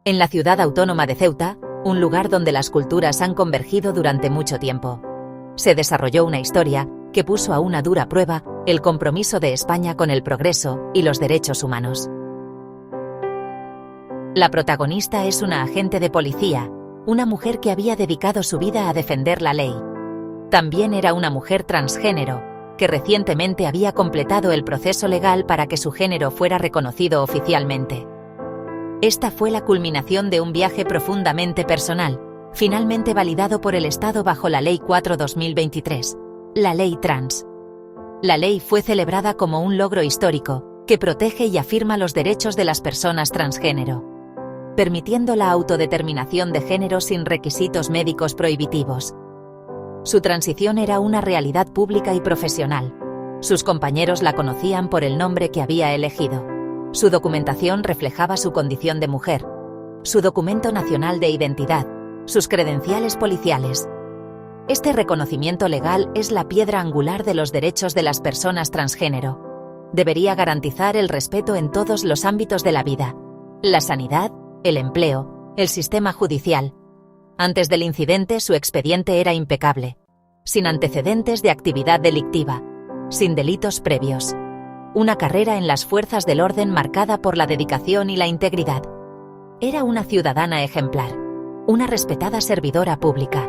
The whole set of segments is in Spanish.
En la ciudad autónoma de Ceuta, un lugar donde las culturas han convergido durante mucho tiempo, se desarrolló una historia que puso a una dura prueba el compromiso de España con el progreso y los derechos humanos. La protagonista es una agente de policía, una mujer que había dedicado su vida a defender la ley. También era una mujer transgénero, que recientemente había completado el proceso legal para que su género fuera reconocido oficialmente. Esta fue la culminación de un viaje profundamente personal, finalmente validado por el Estado bajo la Ley 4/2023, la Ley Trans. La ley fue celebrada como un logro histórico, que protege y afirma los derechos de las personas transgénero, permitiendo la autodeterminación de género sin requisitos médicos prohibitivos. Su transición era una realidad pública y profesional. Sus compañeros la conocían por el nombre que había elegido. Su documentación reflejaba su condición de mujer, su documento nacional de identidad, sus credenciales policiales. Este reconocimiento legal es la piedra angular de los derechos de las personas transgénero. Debería garantizar el respeto en todos los ámbitos de la vida: la sanidad, el empleo, el sistema judicial. Antes del incidente, su expediente era impecable, sin antecedentes de actividad delictiva, sin delitos previos. Una carrera en las fuerzas del orden marcada por la dedicación y la integridad. Era una ciudadana ejemplar, una respetada servidora pública.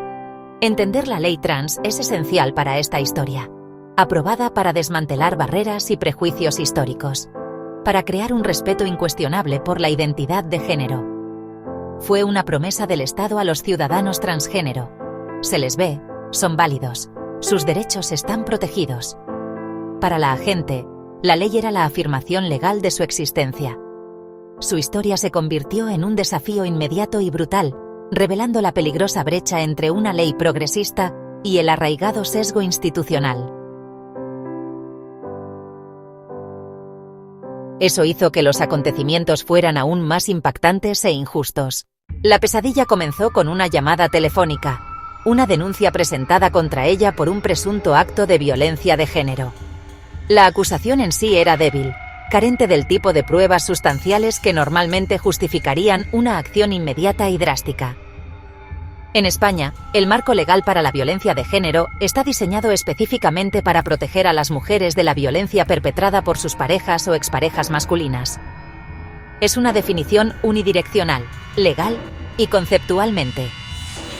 Entender la ley trans es esencial para esta historia, aprobada para desmantelar barreras y prejuicios históricos, para crear un respeto incuestionable por la identidad de género. Fue una promesa del Estado a los ciudadanos transgénero. Se les ve, son válidos, sus derechos están protegidos. Para la agente, la ley era la afirmación legal de su existencia. Su historia se convirtió en un desafío inmediato y brutal, revelando la peligrosa brecha entre una ley progresista y el arraigado sesgo institucional. Eso hizo que los acontecimientos fueran aún más impactantes e injustos. La pesadilla comenzó con una llamada telefónica, una denuncia presentada contra ella por un presunto acto de violencia de género. La acusación en sí era débil, carente del tipo de pruebas sustanciales que normalmente justificarían una acción inmediata y drástica. En España, el marco legal para la violencia de género está diseñado específicamente para proteger a las mujeres de la violencia perpetrada por sus parejas o exparejas masculinas. Es una definición unidireccional, legal y conceptualmente.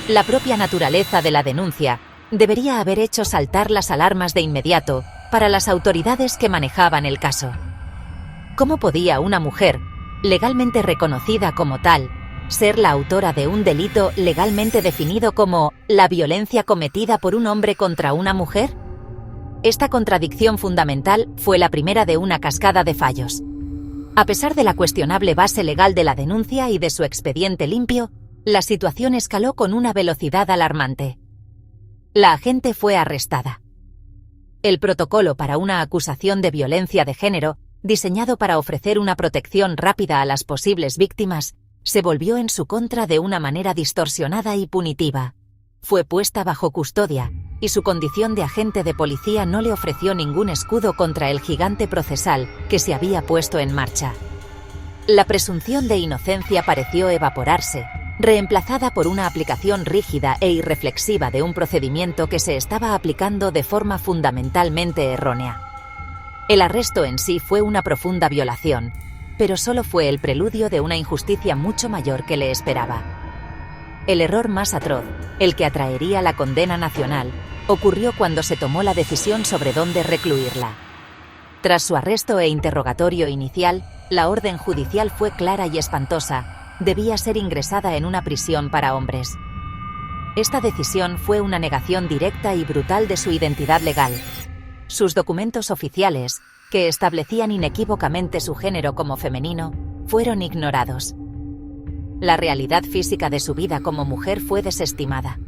La propia naturaleza de la denuncia debería haber hecho saltar las alarmas de inmediato para las autoridades que manejaban el caso. ¿Cómo podía una mujer, legalmente reconocida como tal, ser la autora de un delito legalmente definido como la violencia cometida por un hombre contra una mujer? Esta contradicción fundamental fue la primera de una cascada de fallos. A pesar de la cuestionable base legal de la denuncia y de su expediente limpio, la situación escaló con una velocidad alarmante. La agente fue arrestada. El protocolo para una acusación de violencia de género, diseñado para ofrecer una protección rápida a las posibles víctimas, se volvió en su contra de una manera distorsionada y punitiva. Fue puesta bajo custodia, y su condición de agente de policía no le ofreció ningún escudo contra el gigante procesal que se había puesto en marcha. La presunción de inocencia pareció evaporarse, reemplazada por una aplicación rígida e irreflexiva de un procedimiento que se estaba aplicando de forma fundamentalmente errónea. El arresto en sí fue una profunda violación, pero solo fue el preludio de una injusticia mucho mayor que le esperaba. El error más atroz, el que atraería la condena nacional, ocurrió cuando se tomó la decisión sobre dónde recluirla. Tras su arresto e interrogatorio inicial, la orden judicial fue clara y espantosa: debía ser ingresada en una prisión para hombres. Esta decisión fue una negación directa y brutal de su identidad legal. Sus documentos oficiales, que establecían inequívocamente su género como femenino, fueron ignorados. La realidad física de su vida como mujer fue desestimada.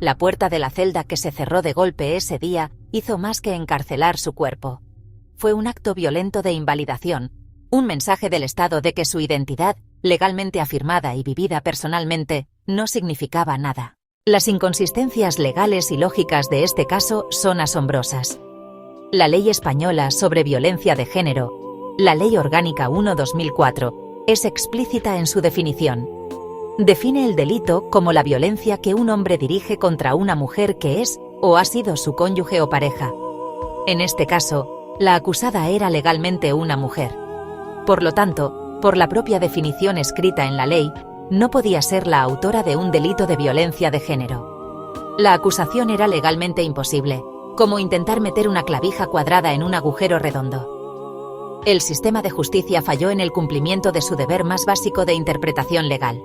La puerta de la celda que se cerró de golpe ese día hizo más que encarcelar su cuerpo. Fue un acto violento de invalidación, un mensaje del Estado de que su identidad, legalmente afirmada y vivida personalmente, no significaba nada. Las inconsistencias legales y lógicas de este caso son asombrosas. La Ley Española sobre Violencia de Género, la Ley Orgánica 1/2004, es explícita en su definición. Define el delito como la violencia que un hombre dirige contra una mujer que es o ha sido su cónyuge o pareja. En este caso, la acusada era legalmente una mujer. Por lo tanto, por la propia definición escrita en la ley, no podía ser la autora de un delito de violencia de género. La acusación era legalmente imposible, como intentar meter una clavija cuadrada en un agujero redondo. El sistema de justicia falló en el cumplimiento de su deber más básico de interpretación legal.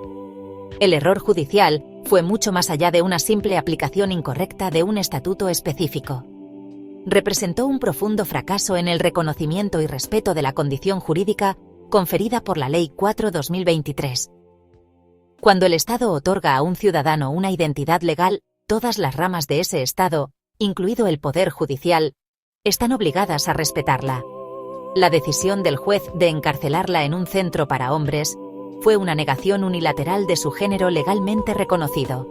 El error judicial fue mucho más allá de una simple aplicación incorrecta de un estatuto específico. Representó un profundo fracaso en el reconocimiento y respeto de la condición jurídica conferida por la Ley 4/2023. Cuando el Estado otorga a un ciudadano una identidad legal, todas las ramas de ese Estado, incluido el Poder Judicial, están obligadas a respetarla. La decisión del juez de encarcelarla en un centro para hombres fue una negación unilateral de su género legalmente reconocido.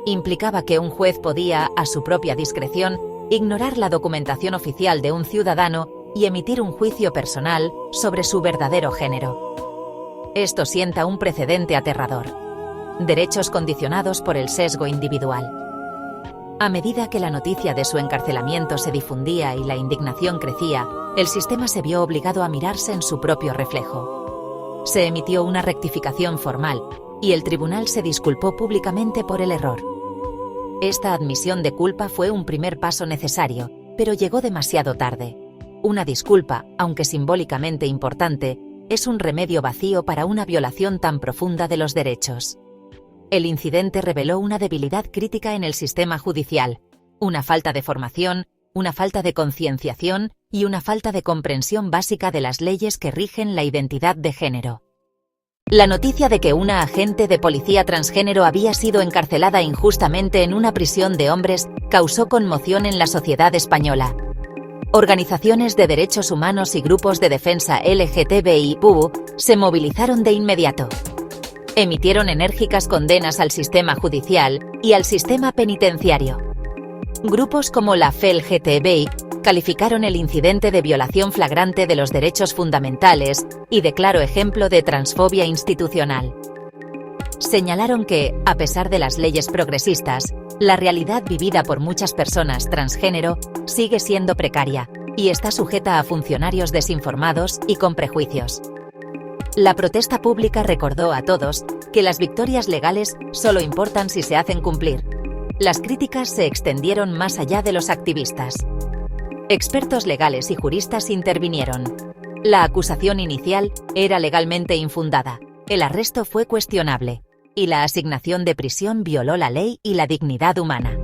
Implicaba que un juez podía, a su propia discreción, ignorar la documentación oficial de un ciudadano y emitir un juicio personal sobre su verdadero género. Esto sienta un precedente aterrador. Derechos condicionados por el sesgo individual. A medida que la noticia de su encarcelamiento se difundía y la indignación crecía, el sistema se vio obligado a mirarse en su propio reflejo. Se emitió una rectificación formal, y el tribunal se disculpó públicamente por el error. Esta admisión de culpa fue un primer paso necesario, pero llegó demasiado tarde. Una disculpa, aunque simbólicamente importante, es un remedio vacío para una violación tan profunda de los derechos. El incidente reveló una debilidad crítica en el sistema judicial, una falta de formación, una falta de concienciación y una falta de comprensión básica de las leyes que rigen la identidad de género. La noticia de que una agente de policía transgénero había sido encarcelada injustamente en una prisión de hombres causó conmoción en la sociedad española. Organizaciones de derechos humanos y grupos de defensa LGTBIQ se movilizaron de inmediato. Emitieron enérgicas condenas al sistema judicial y al sistema penitenciario. Grupos como la FELGTBI calificaron el incidente de violación flagrante de los derechos fundamentales y de claro ejemplo de transfobia institucional. Señalaron que, a pesar de las leyes progresistas, la realidad vivida por muchas personas transgénero sigue siendo precaria y está sujeta a funcionarios desinformados y con prejuicios. La protesta pública recordó a todos que las victorias legales solo importan si se hacen cumplir. Las críticas se extendieron más allá de los activistas. Expertos legales y juristas intervinieron. La acusación inicial era legalmente infundada, el arresto fue cuestionable, y la asignación de prisión violó la ley y la dignidad humana.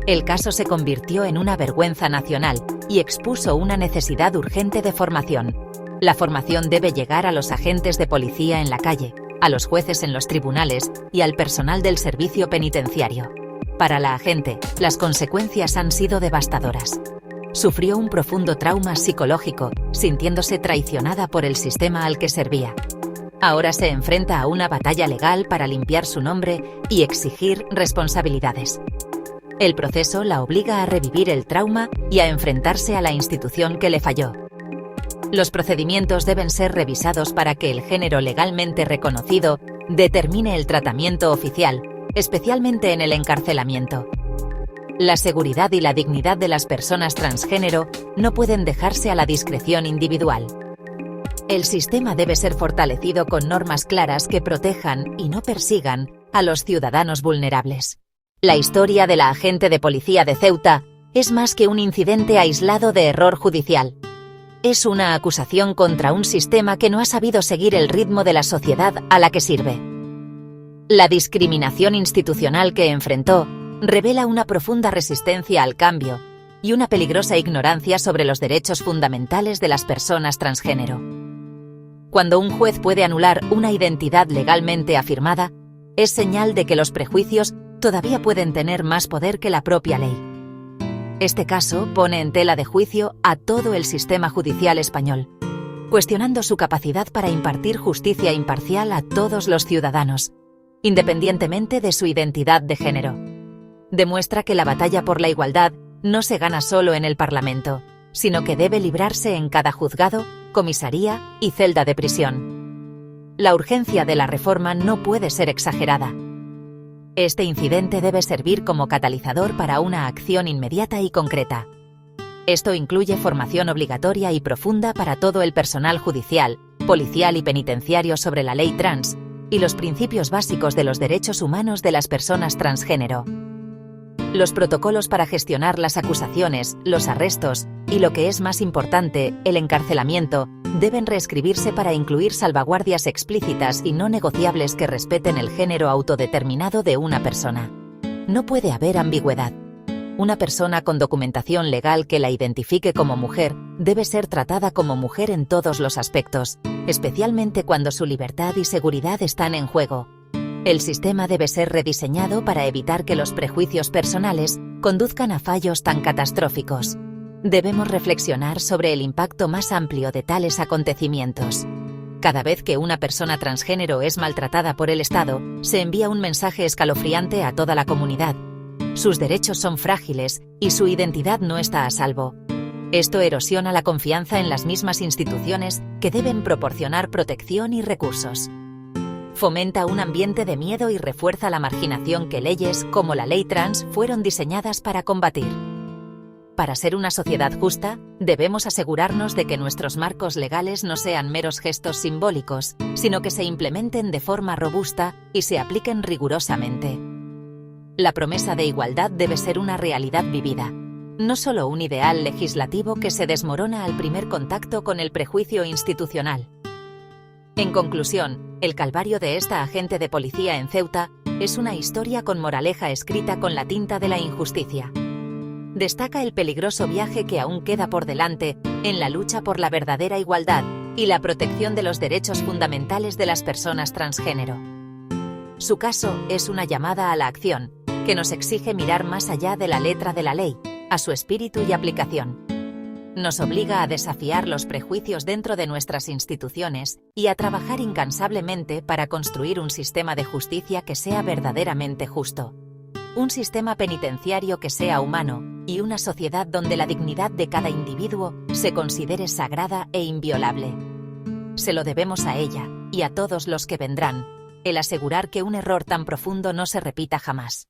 El caso se convirtió en una vergüenza nacional y expuso una necesidad urgente de formación. La formación debe llegar a los agentes de policía en la calle, a los jueces en los tribunales y al personal del servicio penitenciario. Para la agente, las consecuencias han sido devastadoras. Sufrió un profundo trauma psicológico, sintiéndose traicionada por el sistema al que servía. Ahora se enfrenta a una batalla legal para limpiar su nombre y exigir responsabilidades. El proceso la obliga a revivir el trauma y a enfrentarse a la institución que le falló. Los procedimientos deben ser revisados para que el género legalmente reconocido determine el tratamiento oficial, especialmente en el encarcelamiento. La seguridad y la dignidad de las personas transgénero no pueden dejarse a la discreción individual. El sistema debe ser fortalecido con normas claras que protejan y no persigan a los ciudadanos vulnerables. La historia de la agente de policía de Ceuta es más que un incidente aislado de error judicial. Es una acusación contra un sistema que no ha sabido seguir el ritmo de la sociedad a la que sirve. La discriminación institucional que enfrentó revela una profunda resistencia al cambio y una peligrosa ignorancia sobre los derechos fundamentales de las personas transgénero. Cuando un juez puede anular una identidad legalmente afirmada, es señal de que los prejuicios todavía pueden tener más poder que la propia ley. Este caso pone en tela de juicio a todo el sistema judicial español, cuestionando su capacidad para impartir justicia imparcial a todos los ciudadanos, independientemente de su identidad de género. Demuestra que la batalla por la igualdad no se gana solo en el Parlamento, sino que debe librarse en cada juzgado, comisaría y celda de prisión. La urgencia de la reforma no puede ser exagerada. Este incidente debe servir como catalizador para una acción inmediata y concreta. Esto incluye formación obligatoria y profunda para todo el personal judicial, policial y penitenciario sobre la ley trans y los principios básicos de los derechos humanos de las personas transgénero. Los protocolos para gestionar las acusaciones, los arrestos y, lo que es más importante, el encarcelamiento, deben reescribirse para incluir salvaguardias explícitas y no negociables que respeten el género autodeterminado de una persona. No puede haber ambigüedad. Una persona con documentación legal que la identifique como mujer debe ser tratada como mujer en todos los aspectos, especialmente cuando su libertad y seguridad están en juego. El sistema debe ser rediseñado para evitar que los prejuicios personales conduzcan a fallos tan catastróficos. Debemos reflexionar sobre el impacto más amplio de tales acontecimientos. Cada vez que una persona transgénero es maltratada por el Estado, se envía un mensaje escalofriante a toda la comunidad. Sus derechos son frágiles y su identidad no está a salvo. Esto erosiona la confianza en las mismas instituciones que deben proporcionar protección y recursos. Fomenta un ambiente de miedo y refuerza la marginación que leyes como la ley trans fueron diseñadas para combatir. Para ser una sociedad justa, debemos asegurarnos de que nuestros marcos legales no sean meros gestos simbólicos, sino que se implementen de forma robusta y se apliquen rigurosamente. La promesa de igualdad debe ser una realidad vivida, no solo un ideal legislativo que se desmorona al primer contacto con el prejuicio institucional. En conclusión, el calvario de esta agente de policía en Ceuta es una historia con moraleja escrita con la tinta de la injusticia. Destaca el peligroso viaje que aún queda por delante en la lucha por la verdadera igualdad y la protección de los derechos fundamentales de las personas transgénero. Su caso es una llamada a la acción, que nos exige mirar más allá de la letra de la ley, a su espíritu y aplicación. Nos obliga a desafiar los prejuicios dentro de nuestras instituciones y a trabajar incansablemente para construir un sistema de justicia que sea verdaderamente justo. Un sistema penitenciario que sea humano y una sociedad donde la dignidad de cada individuo se considere sagrada e inviolable. Se lo debemos a ella y a todos los que vendrán, el asegurar que un error tan profundo no se repita jamás.